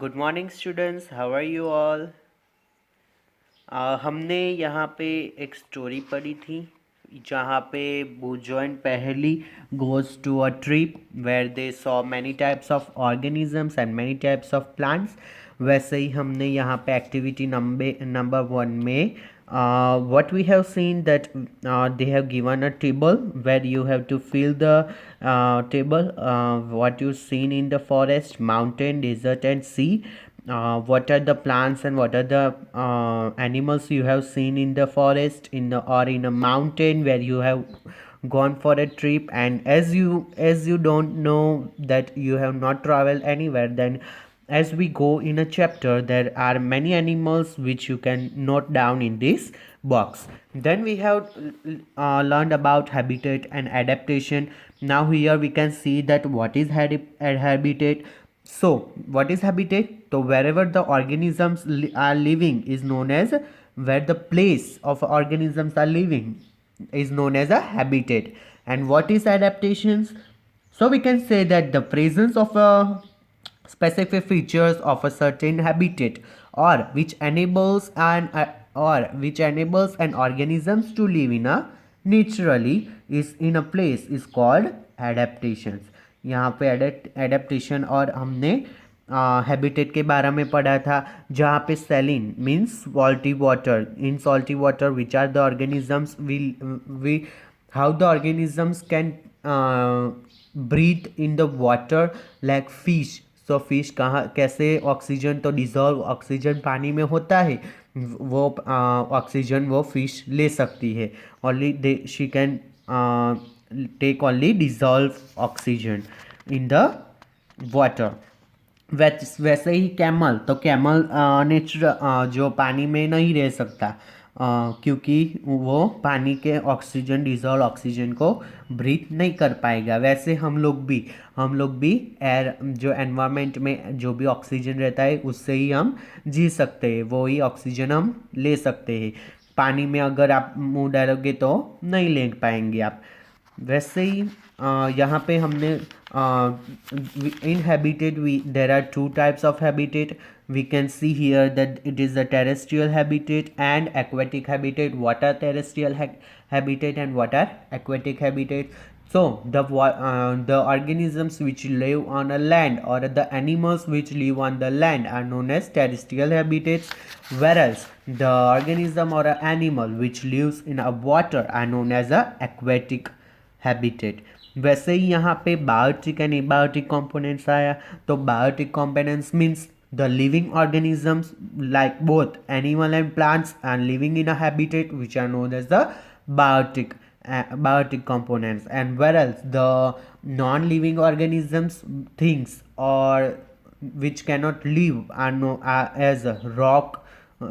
Good morning students, how are you all. हमने यहाँ पे एक स्टोरी पढ़ी थी जहाँ पे Boojho and Paheli goes to a trip where they saw many types of organisms and many types of plants. वैसे ही हमने यहाँ पे एक्टिविटी नंबर 1 में what we have seen that they have given a table where you have to fill the table what you seen in the forest, mountain, desert and sea. What are the plants and what are the animals you have seen in the forest in the, or in a mountain where you have gone for a trip. And as you don't know that you have not traveled anywhere, then as we go in a chapter there are many animals which you can note down in this box. Then we have learned about habitat and adaptation. Now here we can see that what is habitat. So what is habitat? So wherever the organisms are living is known as, where the place of organisms are living is known as a habitat. And what is adaptations? So we can say that the presence of a specific features of a certain habitat, or which enables an organisms to live in a naturally is in a place is called adaptations. यहाँ पे adaptation और हमने habitat के बारे में पढ़ा था, जहाँ पे saline means salty water, in salty water which are the organisms we how the organisms can breathe in the water like fish. So fish कहाँ कैसे ऑक्सीजन, तो डिजॉल्व ऑक्सीजन पानी में होता है, वो ऑक्सीजन वो फिश ले सकती है, only they she can take only dissolve oxygen in the water. वैसे ही कैमल, तो कैमल नेचुरल जो पानी में नहीं रह सकता क्योंकि वो पानी के ऑक्सीजन डिजॉल्व ऑक्सीजन को ब्रीथ नहीं कर पाएगा। वैसे हम लोग भी एयर जो एनवायरनमेंट में जो भी ऑक्सीजन रहता है उससे ही हम जी सकते हैं, वो ही ऑक्सीजन हम ले सकते हैं। पानी में अगर आप मुंह डालोगे तो नहीं ले पाएंगे आप। वैसे ही यहाँ पे हमने in habitat we there are two types of habitat. We can see here that it is a terrestrial habitat and aquatic habitat. What are terrestrial habitat and what are aquatic habitat? So the organisms which live on a land, or the animals which live on the land, are known as terrestrial habitats, whereas the organism or an animal which lives in a water are known as a aquatic habitat. वैसे ही यहाँ पे biotic and abiotic components आया, तो biotic components means the living organisms like both animal and plants are living in a habitat which are known as the biotic components. And whereas the non-living organisms, things or which cannot live are known as a rock.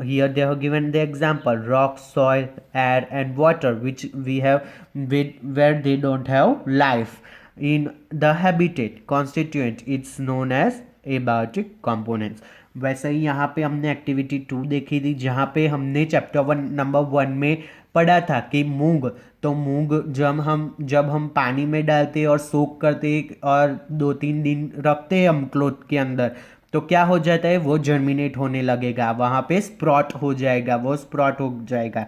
Here they have given the example rock, soil, air and water, which we have where they don't have life in the habitat constituent. It's known as abiotic components. वैसे ही यहाँ पे हमने activity 2 देखी थी, जहाँ पे हमने chapter 1 number 1 में पढ़ा था कि मूंग, तो मूंग जब हम पानी में डालते और सोक करते और 2-3 दिन रखते हैं हम क्लोथ के अंदर, तो क्या हो जाता है, वो जर्मिनेट होने लगेगा, वहाँ पे स्प्रॉट हो जाएगा, वो स्प्रॉट हो जाएगा,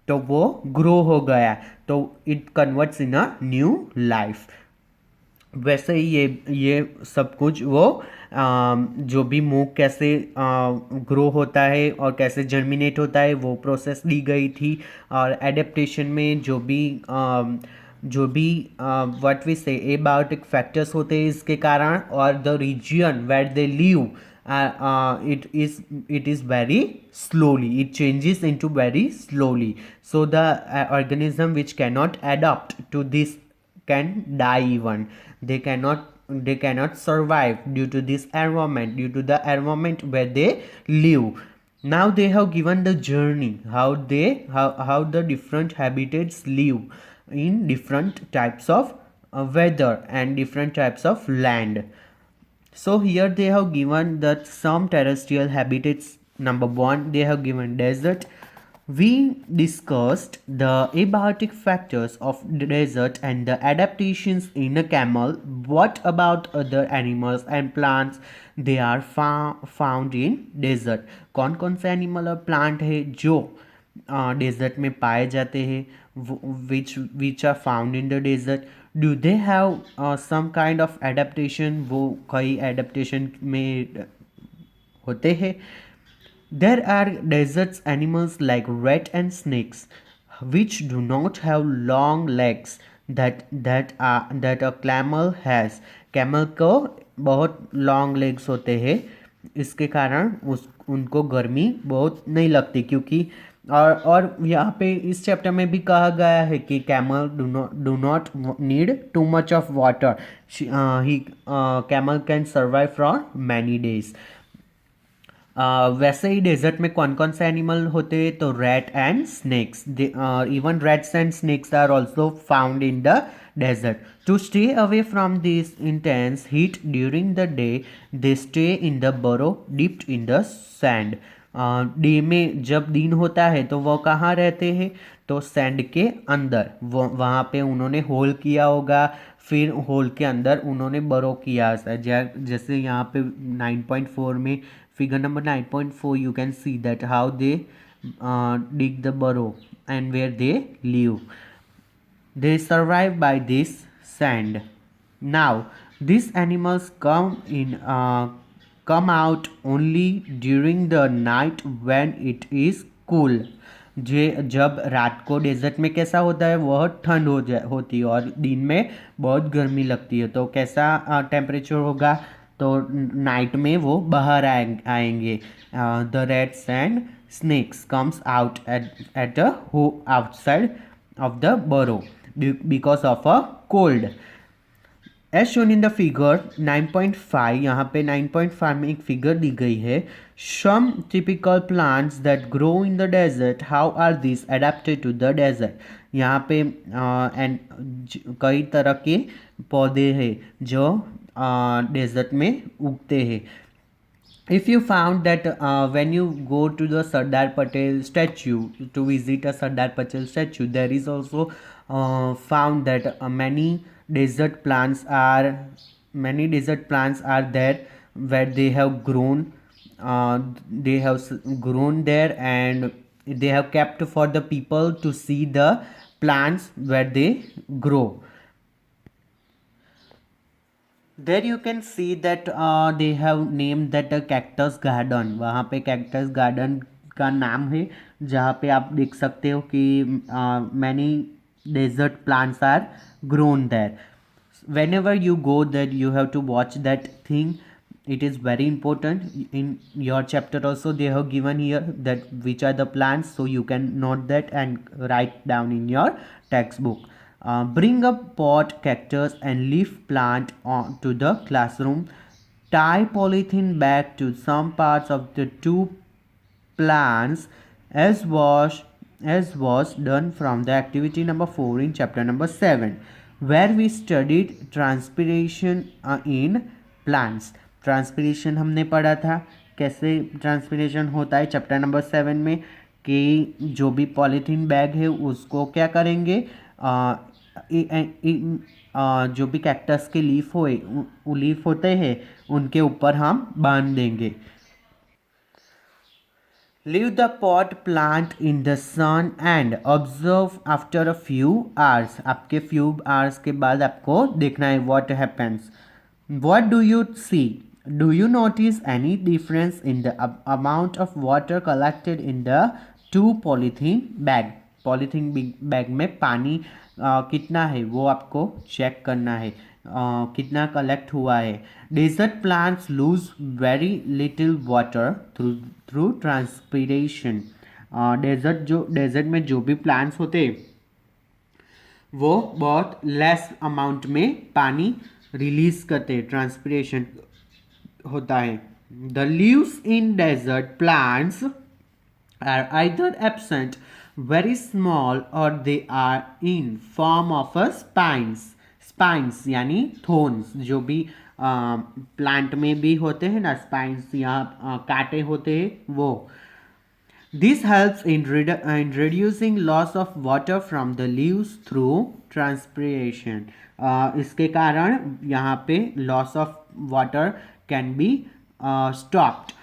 तो वो ग्रो हो गया, तो it converts in a new life. वैसे ही ये सब कुछ वो जो भी मूंग कैसे ग्रो होता है और कैसे जर्मिनेट होता है वो प्रोसेस दी गई थी. और एडेप्टेशन में जो भी what we say abiotic factors होते हैं इसके कारण, और the reason where they live it is very slowly, it changes into very slowly. So the organism which cannot adapt to this can die even. They cannot survive due to this environment, due to the environment where they live. Now they have given the journey how the different habitats live in different types of weather and different types of land. So here they have given that some terrestrial habitats. Number 1 they have given desert, We discussed the abiotic factors of the desert and the adaptations in a camel. What about other animals and plants? They are found in desert. कौन कौन से animal और plant है जो desert में पाए जाते हैं, which are found in the desert? Do they have some kind of adaptation? वो कई एडेप्टेशन में होते हैं. There are desert animals like rat and snakes, which do not have long legs that a camel has. Camel को बहुत long legs होते हैं, इसके कारण उनको गर्मी बहुत नहीं लगती, क्योंकि और यहाँ पे इस चैप्टर में भी कहा गया है कि camel do not need too much of water. He camel can survive for many days. वैसे ही डेजर्ट में कौन कौन से एनिमल होते हैं? तो rat and snakes. Even rats and snakes are also found in the desert. To stay away from this intense heat during the day, they stay in the burrow dipped in the sand. Day में जब दिन होता है तो वो कहाँ रहते हैं? तो सैंड के अंदर. वो वहाँ पे उन्होंने होल किया होगा, फिर होल के अंदर उन्होंने बरो किया. जैसे यहाँ पे 9.4 में, figure number 9.4, you can see that how they dig the burrow and where they live. They survive by this sand. Now, these animals come out only during the night when it is cool. जब रात को desert में कैसा होता है, वह ठंड होती है और दिन में बहुत गर्मी लगती है. तो कैसा टेम्परेचर होगा? तो नाइट में वो बाहर आएंगे. The rats and snacks comes out at outside of the burrow because of a cold. As shown in the figure 9.5, यहाँ पे 9.5 में एक फिगर दी गई है. Some typical plants that grow in the desert, how are these adapted to the desert? यहाँ पे कई तरह के पौधे हैं जो डेजर्ट में उगते हैं. If you found that when you go to the Sardar Patel statue, to visit a Sardar Patel statue, there is also found that many desert plants are there where they have grown. They have grown there and they have kept for the people to see the plants where they grow. There you can see that they have named that a cactus garden. वहाँ पे cactus garden का नाम है, जहाँ पे आप देख सकते हो कि many desert plants are grown there. Whenever you go there, you have to watch that thing. It is very important. In your chapter also they have given here that which are the plants, so you can note that and write down in your textbook. Bring a pot, cactus and leaf plant to the classroom. Tie polythene bag to some parts of the two plants as was done from the activity number 4 in chapter number 7, where we studied transpiration in plants. Transpiration हमने पढ़ा था, कैसे transpiration होता है chapter number 7 में, कि जो भी पॉलीथीन बैग है उसको क्या करेंगे, जो भी कैक्टस के लीफ होते हैं उनके ऊपर हम बांध देंगे. Leave the pot plant in the sun and observe after a few hours. आपके few hours के बाद आपको देखना है what happens. What do you see? Do you notice any difference in the amount of water collected in the two polythene bag? Polythene bag में पानी कितना है वो आपको चेक करना है, कितना कलेक्ट हुआ है. Desert plants lose very little water through transpiration. Desert में जो भी प्लांट्स होते हैं वो बहुत लेस अमाउंट में पानी रिलीज करते हैं, ट्रांसपीरेशन होता है. The leaves in desert plants are either absent, very small, or they are in form of a spines यानी thorns. जो भी प्लांट में भी होते हैं ना स्पाइंस, यहाँ कांटे होते हैं वो. This helps in reducing loss of water from the leaves through transpiration. इसके कारण यहाँ पे loss of water can be stopped.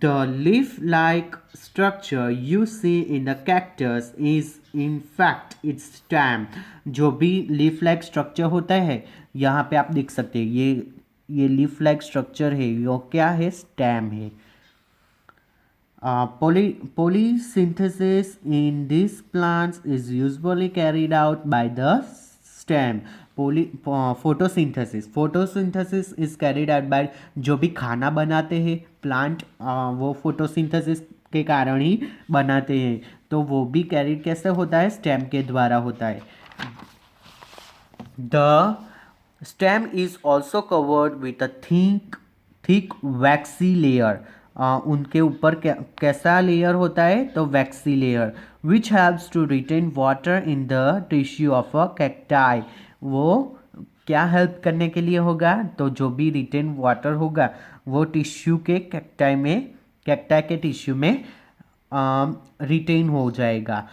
The leaf-like structure you see in the cactus is in fact its stem. जो भी leaf-like structure होता है यहाँ पे आप देख सकते हैं ये leaf-like structure है, ये क्या है? stem है. Polysynthesis in these plants is usually carried out by the stem. Photosynthesis is carried out by जो भी खाना बनाते हैं प्लांट, वो फोटोसिंथेसिस के कारण ही बनाते हैं, तो वो भी कैरिड कैसे होता है? स्टेम के द्वारा होता है. The stem is also covered with a thick waxy layer. उनके ऊपर कैसा लेयर होता है? तो waxy layer, which helps to retain water in the tissue of a cacti. वो क्या हेल्प करने के लिए होगा? तो जो भी रिटेन वाटर होगा वो टिश्यू के कैक्टाई के टिश्यू में रिटेन हो जाएगा.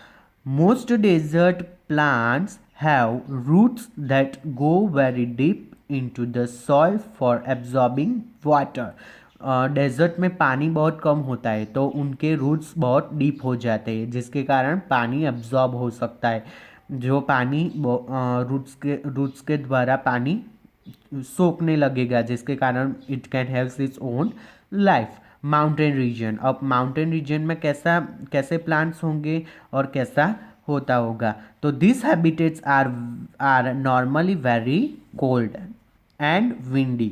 Most desert plants have roots that go very deep into the soil for absorbing water. Desert में पानी बहुत कम होता है तो उनके रूट्स बहुत डीप हो जाते हैं जिसके कारण पानी एब्जॉर्ब हो सकता है. जो पानी रूट्स के द्वारा पानी सोखने लगेगा जिसके कारण it can have its own life. Mountain region, अब माउंटेन रीजन में कैसे प्लांट्स होंगे और कैसा होता होगा? तो this habitats are normally very cold and windy.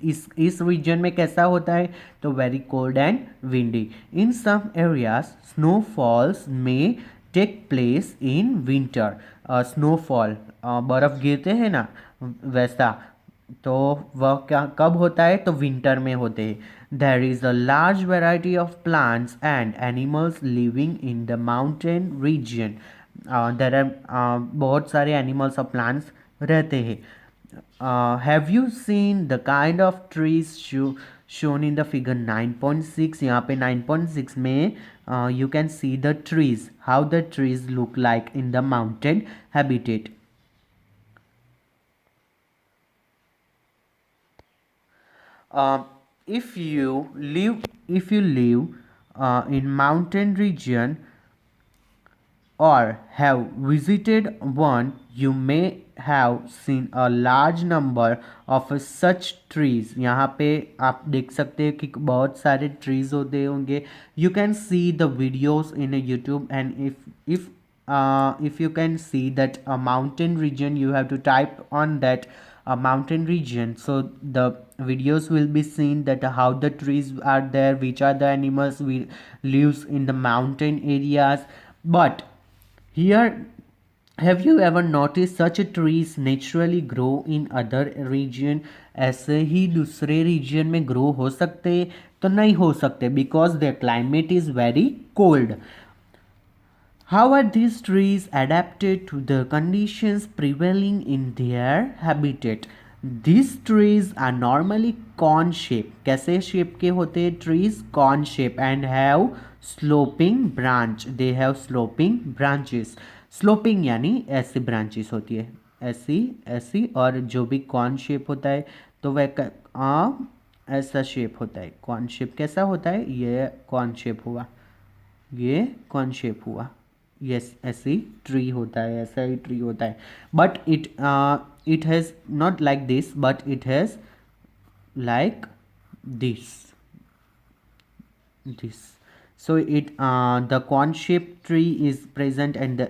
इस रीजन में कैसा होता है? तो very cold and windy. In some areas snowfalls may take place in winter. Snowfall, बर्फ गिरते हैं ना वैसा, तो वह क्या कब होता है? तो विंटर में होते हैं. There is a large variety of plants and animals living in the mountain region. There are बहुत सारे एनिमल्स और प्लांट्स रहते हैं. Have you seen the kind of trees shown in the figure 9.6. यहाँ पे 9.6 में you can see the trees, how the trees look like in the mountain habitat. If you live in mountain region or have visited one, you may have seen a large number of such trees. यहाँ पे आप देख सकते हैं कि बहुत सारे trees होते होंगे. You can see the videos in YouTube, and if you can see that a mountain region, you have to type on that a mountain region, so the videos will be seen that how the trees are there, which are the animals we lives in the mountain areas. But here, have you ever noticed such trees naturally grow in other region? ऐसे ही दूसरे region में grow हो सकते? तो नहीं हो सकते because their climate is very cold. How are these trees adapted to the conditions prevailing in their habitat? These trees are normally cone shape. कैसे shape के होते हैं trees? Cone shape and have sloping branch. They have sloping branches. Sloping यानी ऐसी branches होती है, ऐसी और जो भी cone shape होता है तो वह ऐसा shape होता है. cone shape कैसा होता है? ये cone shape हुआ, ये cone shape हुआ. यस, ऐसी ट्री होता है, ऐसा ही ट्री होता है. But it has not like this, but it has like this. So the cone shaped tree is present and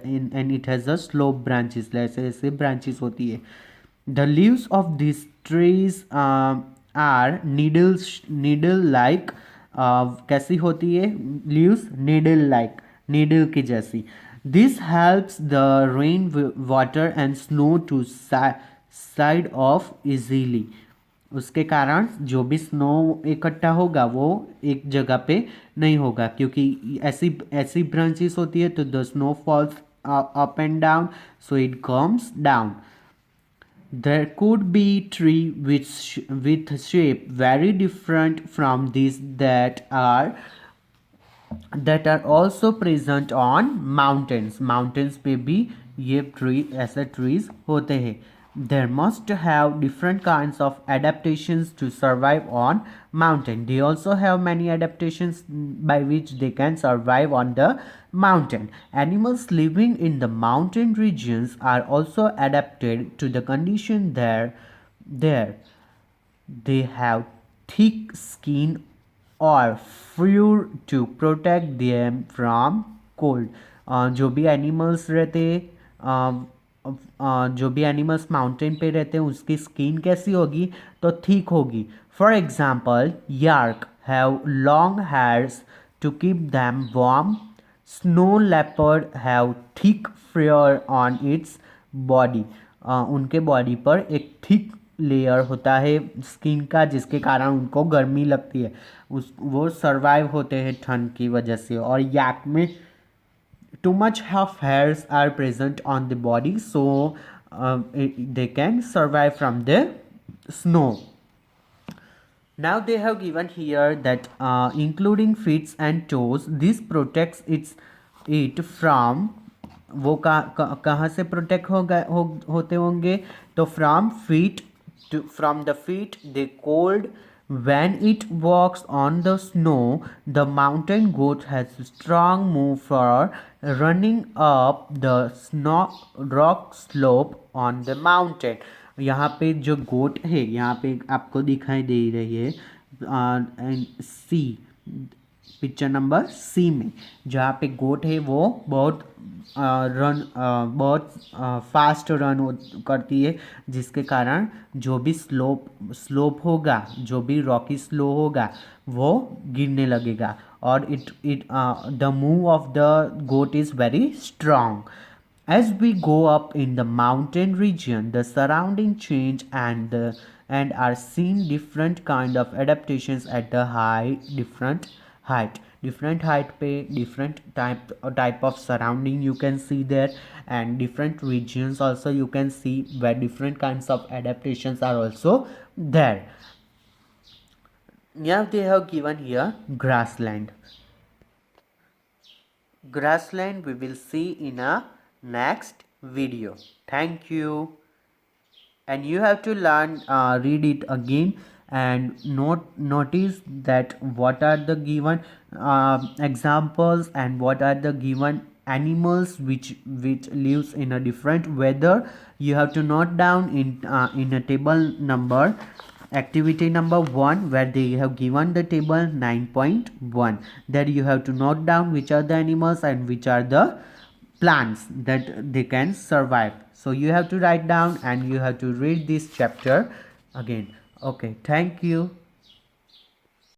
it has a slope branches. ऐसे branches होती है. The leaves of these trees are needle like. कैसी होती है leaves? needle like, needle की जैसी. This helps the rain water and snow to side off easily. उसके कारण जो भी स्नो इकट्ठा होगा वो एक जगह पे नहीं होगा क्योंकि ऐसी ब्रांचेस होती है तो the snow falls up and down, so it comes down. There could be tree with shape very different from these that are that are also present on mountains. Mountains पे भी ये ट्री ऐसे trees होते हैं. They must have different kinds of adaptations to survive on mountain. They also have many adaptations by which they can survive on the mountain. Animals living in the mountain regions are also adapted to the condition there. They have thick skin or fur to protect them from cold. जो भी animals रहते जो भी animals mountain पे रहते हैं उसकी skin कैसी होगी तो थिक होगी. For example yak have long hairs to keep them warm. Snow leopard have thick fur on its body. उनके बॉडी पर एक थिक लेयर होता है स्किन का जिसके कारण उनको गर्मी लगती है. वो सर्वाइव होते हैं ठंड की वजह से. और याक में too much of hairs are present on the body, so they can survive from the snow. Now they have given here that including feet and toes, this protects it from वो कहाँ से प्रोटेक्ट होते होंगे तो from the feet they cold. When it walks on the snow, the mountain goat has strong move for running up the snow rock slope on the mountain. यहाँ पे जो गोट है यहाँ पे आपको दिखाई दे रही है सी पिक्चर नंबर सी में जहाँ पे गोट है वो बहुत फास्ट रन करती है जिसके कारण जो भी स्लोप होगा जो भी रॉकी स्लो होगा वो गिरने लगेगा. और the move of the goat is very strong. As we go up in the mountain region, the surrounding change and are seen different kind of adaptations at the different height पे different type of surrounding you can see there, and different regions also you can see where different kinds of adaptations are also there. Now they have given here grassland. Grassland we will see in a next video. Thank you. And you have to learn read it again and notice that what are the given examples and what are the given animals which lives in a different weather. You have to note down in a table number activity number 1 where they have given the table 9.1. there you have to note down which are the animals and which are the plants that they can survive. So you have to write down and you have to read this chapter again. Okay, thank you.